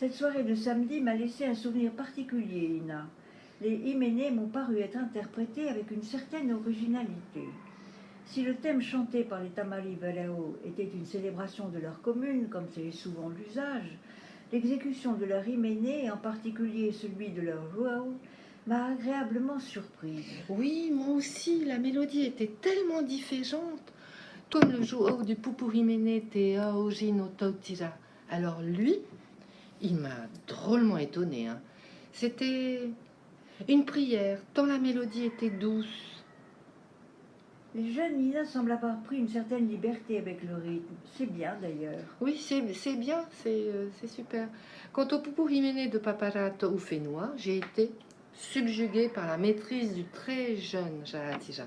Cette soirée de samedi m'a laissé un souvenir particulier, Ina. Les hyménées m'ont paru être interprétés avec une certaine originalité. Si le thème chanté par les Tamarivelao était une célébration de leur commune, comme c'est souvent l'usage, l'exécution de leur hyménée, et en particulier celui de leur joao, m'a agréablement surprise. Oui, moi aussi, la mélodie était tellement différente, comme le jour du Pupurrimene te Aoji no Tautira. Alors lui, il m'a drôlement étonné. C'était une prière, tant la mélodie était douce. Les jeunes Nina semblent avoir pris une certaine liberté avec le rythme. C'est bien d'ailleurs. Oui, c'est bien, c'est super. Quant au Pupurrimene de Paparato Ufenua, j'ai été subjuguée par la maîtrise du très jeune Jaratija.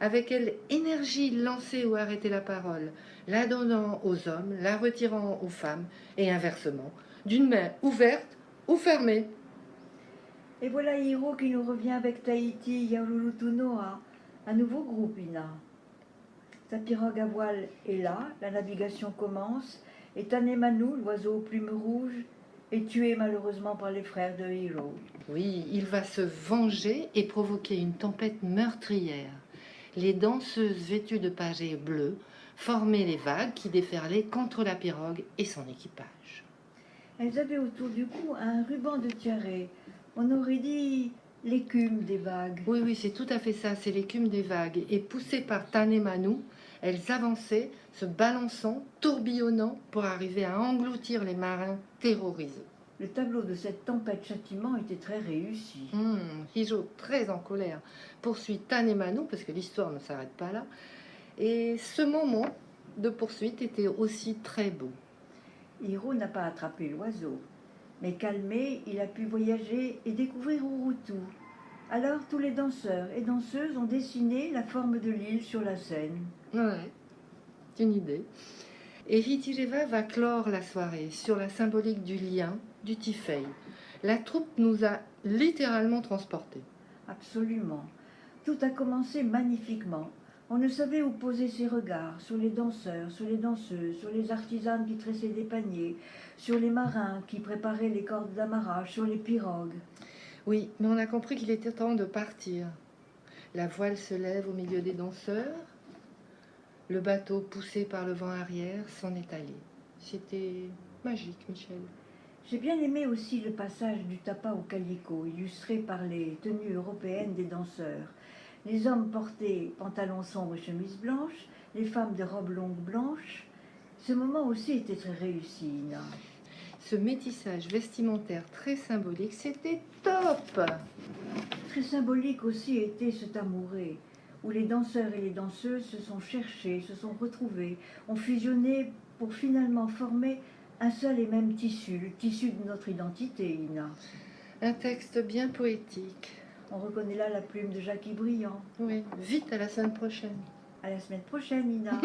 Avec quelle énergie lancer ou arrêter la parole, la donnant aux hommes, la retirant aux femmes, et inversement, d'une main ouverte ou fermée. Et voilà Hiro qui nous revient avec Tahiti, Yaululutunoa, un nouveau groupe Ina. Sa pirogue à voile est là, la navigation commence, et Tanemanu, l'oiseau aux plumes rouges, est tué malheureusement par les frères de Hiro. Oui, il va se venger et provoquer une tempête meurtrière. Les danseuses vêtues de pagés bleus formaient les vagues qui déferlaient contre la pirogue et son équipage. Elles avaient autour du cou un ruban de tiare. On aurait dit l'écume des vagues. Oui, oui, c'est tout à fait ça, c'est l'écume des vagues. Et poussées par Tanemanu, elles avançaient, se balançant, tourbillonnant, pour arriver à engloutir les marins terrorisés. Le tableau de cette tempête châtiment était très réussi. Hijo, très en colère, poursuit Tanemanu, parce que l'histoire ne s'arrête pas là. Et ce moment de poursuite était aussi très beau. Hiro n'a pas attrapé l'oiseau, mais calmé, il a pu voyager et découvrir Urutu. Alors tous les danseurs et danseuses ont dessiné la forme de l'île sur la Seine. Ouais, c'est une idée. Et Hitireva va clore la soirée sur la symbolique du lien, du Tifei. La troupe nous a littéralement transportés. Absolument. Tout a commencé magnifiquement. On ne savait où poser ses regards, sur les danseurs, sur les danseuses, sur les artisanes qui tressaient des paniers, sur les marins qui préparaient les cordes d'amarrage, sur les pirogues. Oui, mais on a compris qu'il était temps de partir. La voile se lève au milieu des danseurs. Le bateau, poussé par le vent arrière, s'en est allé. C'était magique, Michel. J'ai bien aimé aussi le passage du tapa au calico, illustré par les tenues européennes des danseurs. Les hommes portaient pantalons sombres et chemises blanches, les femmes de robes longues blanches. Ce moment aussi était très réussi, Ina. Ce métissage vestimentaire très symbolique, c'était top! Très symbolique aussi était ce tamouré, où les danseurs et les danseuses se sont cherchés, se sont retrouvés, ont fusionné pour finalement former un seul et même tissu, le tissu de notre identité, Ina. Un texte bien poétique. On reconnaît là la plume de Jackie Briand. Oui, vite à la semaine prochaine. À la semaine prochaine, Ina.